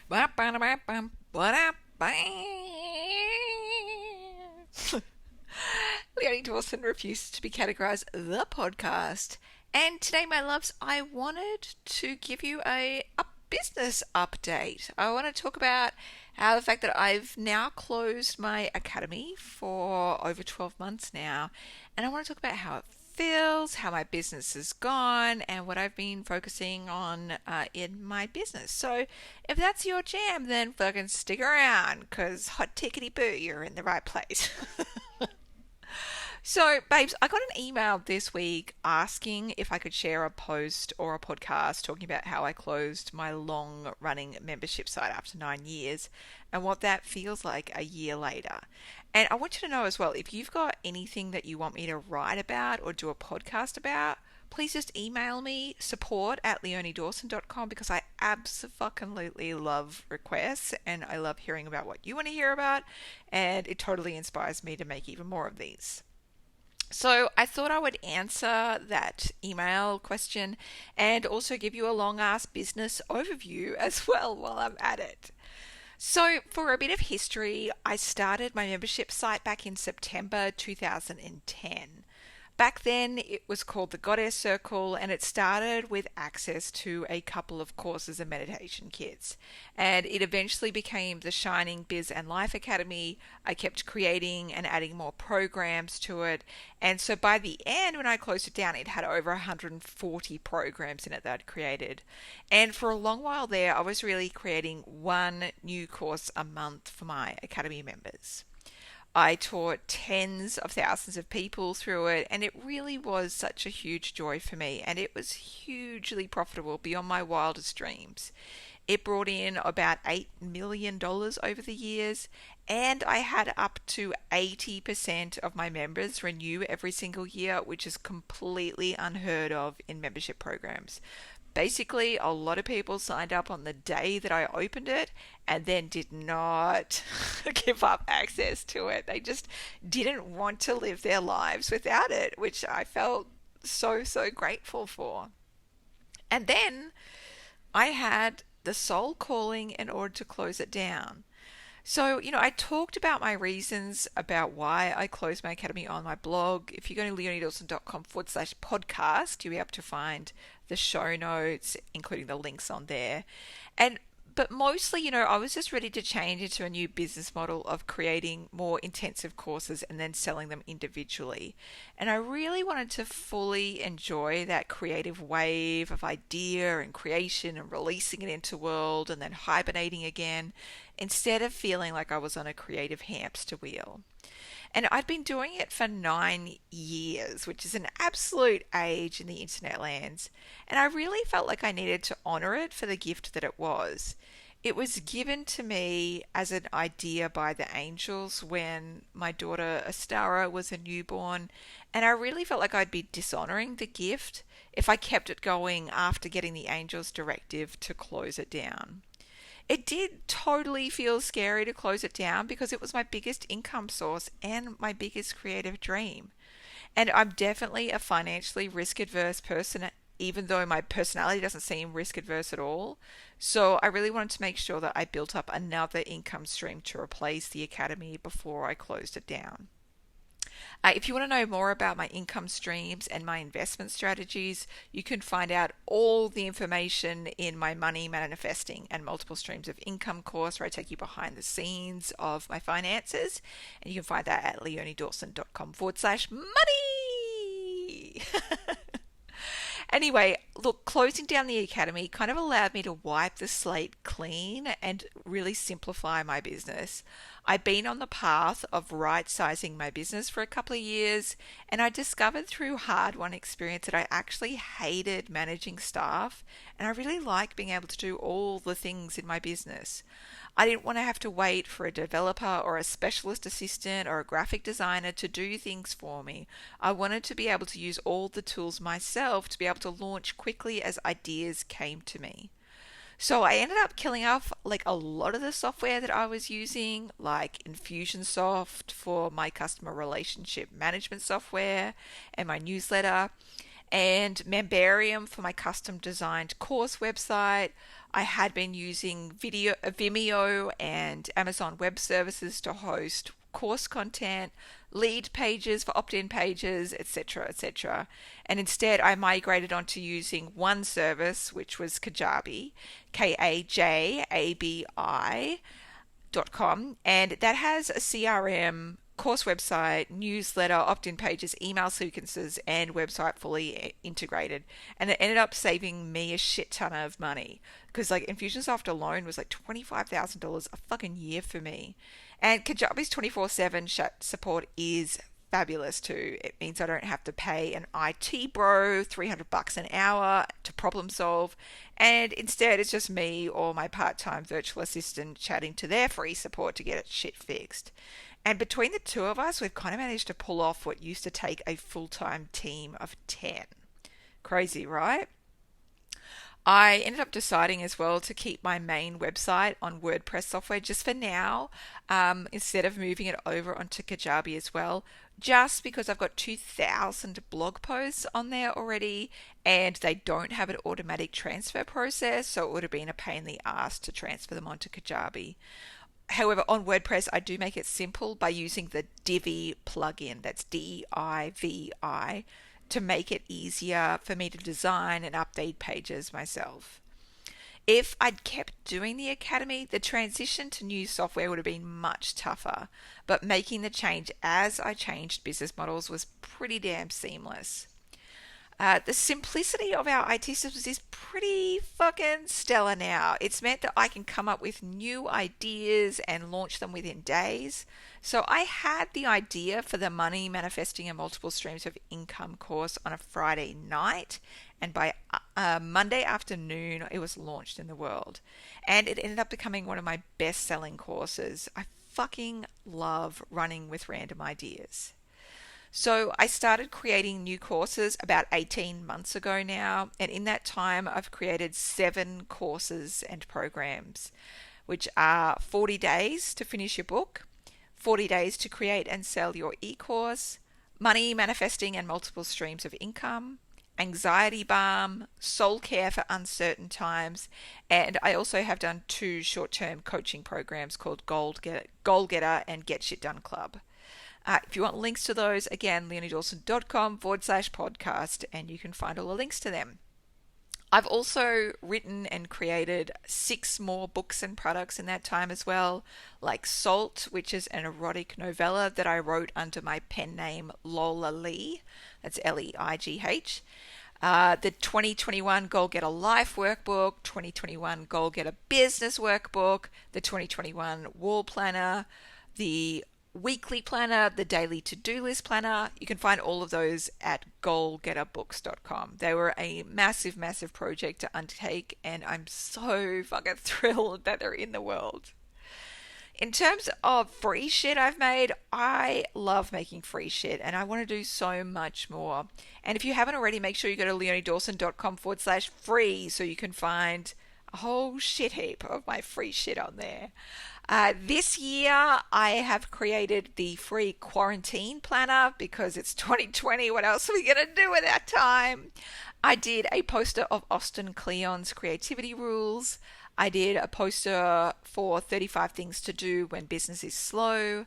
Leonie Dawson refuses to be categorized the podcast. And today, my loves, I wanted to give you a business update. I want to talk about how the fact that I've now closed my academy for over 12 months now. And I want to talk about how it feels, how my business has gone, and what I've been focusing on in my business. So if that's your jam, then fucking stick around, because hot tickety boo, you're in the right place. So, babes, I got an email this week asking if I could share a post or a podcast talking about how I closed my long running membership site after 9 years and what that feels like a year later. And I want you to know as well, if you've got anything that you want me to write about or do a podcast about, please just email me support@leoniedawson.com, because I absolutely love requests and I love hearing about what you want to hear about, and it totally inspires me to make even more of these. So I thought I would answer that email question and also give you a long ass business overview as well while I'm at it. So for a bit of history, I started my membership site back in September 2010. Back then, it was called the Goddess Circle, and it started with access to a couple of courses and meditation kits. And it eventually became the Shining Biz and Life Academy. I kept creating and adding more programs to it. And so by the end, when I closed it down, it had over 140 programs in it that I'd created. And for a long while there, I was really creating one new course a month for my Academy members. I taught tens of thousands of people through it, and it really was such a huge joy for me, and it was hugely profitable beyond my wildest dreams. It brought in about $8 million over the years, and I had up to 80% of my members renew every single year, which is completely unheard of in membership programs. Basically, a lot of people signed up on the day that I opened it and then did not give up access to it. They just didn't want to live their lives without it, which I felt so grateful for. And then I had the soul calling in order to close it down. So, I talked about my reasons about why I closed my academy on my blog. If you go to leoniedawson.com/podcast, you'll be able to find the show notes, including the links on there. But mostly, I was just ready to change into a new business model of creating more intensive courses and then selling them individually. And I really wanted to fully enjoy that creative wave of idea and creation and releasing it into the world and then hibernating again, instead of feeling like I was on a creative hamster wheel. And I'd been doing it for 9 years, which is an absolute age in the internet lands. And I really felt like I needed to honor it for the gift that it was. It was given to me as an idea by the angels when my daughter Astara was a newborn. And I really felt like I'd be dishonoring the gift if I kept it going after getting the angels' directive to close it down. It did totally feel scary to close it down because it was my biggest income source and my biggest creative dream. And I'm definitely a financially risk adverse person, even though my personality doesn't seem risk adverse at all. So I really wanted to make sure that I built up another income stream to replace the academy before I closed it down. If you want to know more about my income streams and my investment strategies, you can find out all the information in my Money Manifesting and Multiple Streams of Income course, where I take you behind the scenes of my finances. And you can find that at leoniedawson.com/money. Anyway, look, closing down the academy kind of allowed me to wipe the slate clean and really simplify my business. I've been on the path of right-sizing my business for a couple of years, and I discovered through hard-won experience that I actually hated managing staff, and I really like being able to do all the things in my business. I didn't want to have to wait for a developer or a specialist assistant or a graphic designer to do things for me. I wanted to be able to use all the tools myself to be able to launch quickly as ideas came to me. So I ended up killing off like a lot of the software that I was using, like Infusionsoft for my customer relationship management software and my newsletter. and Membarium for my custom designed course website. I had been using Vimeo and Amazon Web Services to host course content, lead pages for opt-in pages, etc., etc. And instead, I migrated onto using one service, which was Kajabi, Kajabi.com, and that has a CRM, course website, newsletter, opt-in pages, email sequences, and website fully integrated. And it ended up saving me a shit ton of money because like Infusionsoft alone was like $25,000 a fucking year for me. And Kajabi's 24/7 support is fabulous too. It means I don't have to pay an IT bro $300 an hour to problem solve, and instead it's just me or my part-time virtual assistant chatting to their free support to get it shit fixed. And between the two of us, we've kind of managed to pull off what used to take a full-time team of 10. Crazy, right? I ended up deciding as well to keep my main website on WordPress software just for now, instead of moving it over onto Kajabi as well, just because I've got 2,000 blog posts on there already and they don't have an automatic transfer process, so it would have been a pain in the ass to transfer them onto Kajabi. However, on WordPress, I do make it simple by using the Divi plugin. That's Divi, to make it easier for me to design and update pages myself. If I'd kept doing the academy, the transition to new software would have been much tougher, but making the change as I changed business models was pretty damn seamless. The simplicity of our IT systems is pretty fucking stellar now. It's meant that I can come up with new ideas and launch them within days. So I had the idea for the Money Manifesting and Multiple Streams of Income course on a Friday night, and by Monday afternoon it was launched in the world. And it ended up becoming one of my best-selling courses. I fucking love running with random ideas. So I started creating new courses about 18 months ago now, and in that time I've created 7 courses and programs, which are 40 days to finish your book, 40 days to create and sell your e-course, Money Manifesting and Multiple Streams of Income, Anxiety Balm, Soul Care for Uncertain Times, and I also have done 2 short-term coaching programs called Goal Getter and Get Shit Done Club. If you want links to those, again, leoniedawson.com/podcast, and you can find all the links to them. I've also written and created 6 more books and products in that time as well, like Salt, which is an erotic novella that I wrote under my pen name Lola Lee. That's Leigh. The 2021 Goal Getter Life Workbook, 2021 Goal Getter Business Workbook, the 2021 Wall Planner, the weekly planner, the daily to-do list planner. You can find all of those at goalgetterbooks.com. They were a massive, massive project to undertake, and I'm so fucking thrilled that they're in the world. In terms of free shit I've made, I love making free shit, and I want to do so much more. And if you haven't already, make sure you go to leoniedawson.com/free so you can find a whole shit heap of my free shit on there. This year, I have created the free quarantine planner because it's 2020. What else are we going to do with that time? I did a poster of Austin Kleon's creativity rules. I did a poster for 35 things to do when business is slow.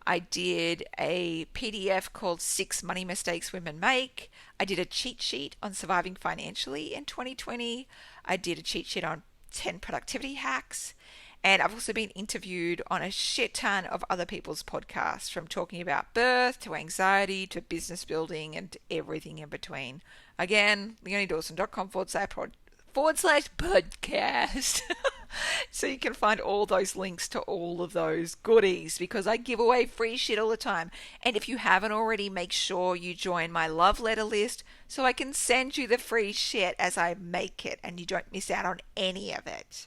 I did a PDF called 6 Money Mistakes Women Make. I did a cheat sheet on surviving financially in 2020. I did a cheat sheet on 10 productivity hacks. And I've also been interviewed on a shit ton of other people's podcasts, from talking about birth to anxiety to business building and everything in between. Again, leoniedawson.com/podcast. So you can find all those links to all of those goodies, because I give away free shit all the time. And if you haven't already, make sure you join my love letter list so I can send you the free shit as I make it and you don't miss out on any of it.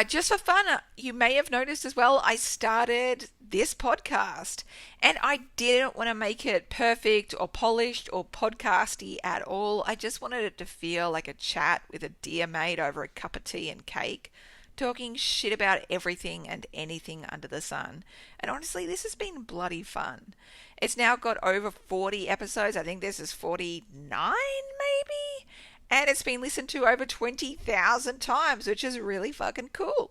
Just for fun, you may have noticed as well, I started this podcast, and I didn't want to make it perfect or polished or podcasty at all. I just wanted it to feel like a chat with a dear mate over a cup of tea and cake, talking shit about everything and anything under the sun. And honestly, this has been bloody fun. It's now got over 40 episodes. I think this is 49, maybe? And it's been listened to over 20,000 times, which is really fucking cool.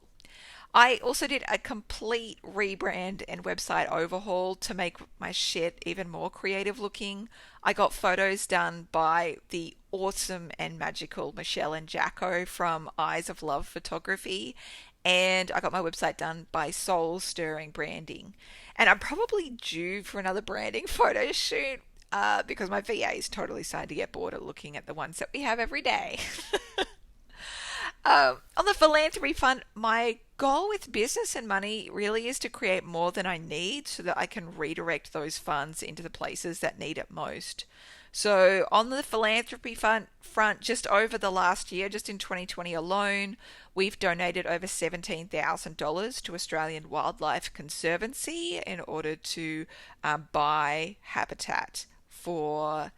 I also did a complete rebrand and website overhaul to make my shit even more creative looking. I got photos done by the awesome and magical Michelle and Jacko from Eyes of Love Photography, and I got my website done by Soul Stirring Branding. And I'm probably due for another branding photo shoot because my VA is totally starting to get bored of looking at the ones that we have every day. On the Philanthropy Fund, my goal with business and money really is to create more than I need so that I can redirect those funds into the places that need it most. So, on the Philanthropy Fund front, just over the last year, just in 2020 alone, we've donated over $17,000 to Australian Wildlife Conservancy in order to buy habitat for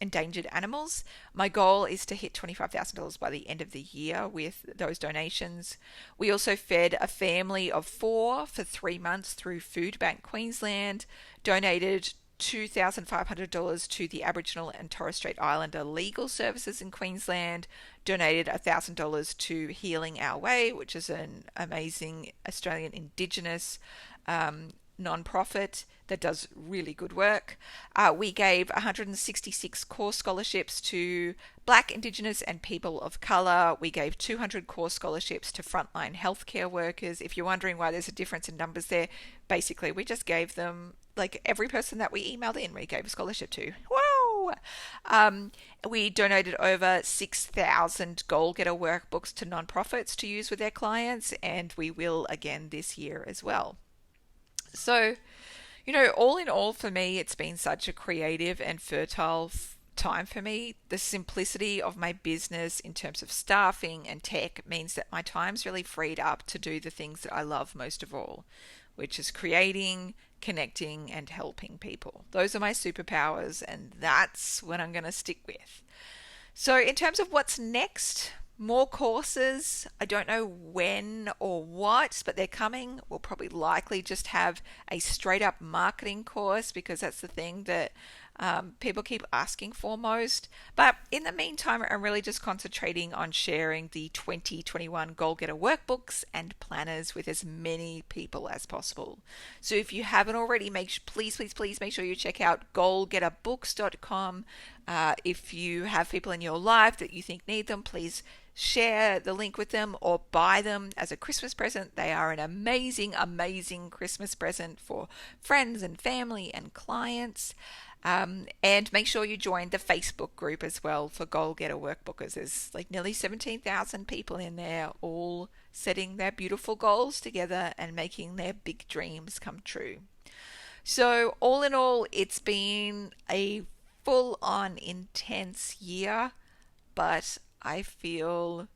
endangered animals. My goal is to hit $25,000 by the end of the year with those donations. We also fed a family of 4 for 3 months through Food Bank Queensland, donated $2,500 to the Aboriginal and Torres Strait Islander Legal Services in Queensland, donated $1,000 to Healing Our Way, which is an amazing Australian Indigenous non-profit that does really good work. We gave 166 course scholarships to Black, Indigenous and people of colour. We gave 200 course scholarships to frontline healthcare workers. If you're wondering why there's a difference in numbers there, basically we just gave them, like, every person that we emailed in, we gave a scholarship to. Whoa! We donated over 6,000 goal getter workbooks to non-profits to use with their clients, and we will again this year as well. So, all in all, for me, it's been such a creative and fertile time for me. The simplicity of my business in terms of staffing and tech means that my time's really freed up to do the things that I love most of all, which is creating, connecting, and helping people. Those are my superpowers, and that's what I'm going to stick with. So, in terms of what's next, more courses. I don't know when or what, but they're coming. We'll probably likely just have a straight up marketing course because that's the thing that people keep asking for most. But in the meantime, I'm really just concentrating on sharing the 2021 Goal Getter workbooks and planners with as many people as possible. So if you haven't already, please make sure you check out goalgetterbooks.com. If you have people in your life that you think need them, please share the link with them or buy them as a Christmas present. They are an amazing, amazing Christmas present for friends and family and clients. And make sure you join the Facebook group as well for Goal Getter Workbookers. There's like nearly 17,000 people in there, all setting their beautiful goals together and making their big dreams come true. So all in all, it's been a full-on intense year, but I feel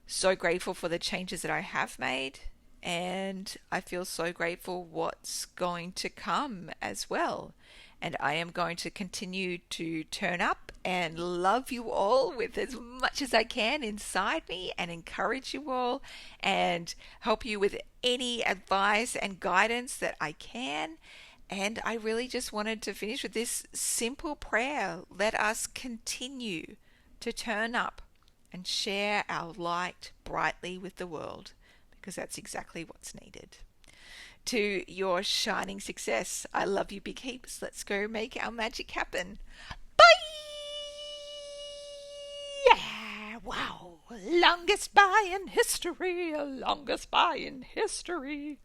so grateful for the changes that I have made, and I feel so grateful what's going to come as well. And I am going to continue to turn up and love you all with as much as I can inside me and encourage you all and help you with any advice and guidance that I can. And I really just wanted to finish with this simple prayer. Let us continue to turn up and share our light brightly with the world, because that's exactly what's needed. To your shining success, I love you big heaps. Let's go make our magic happen. Bye! Yeah, wow. Longest bye in history, longest bye in history.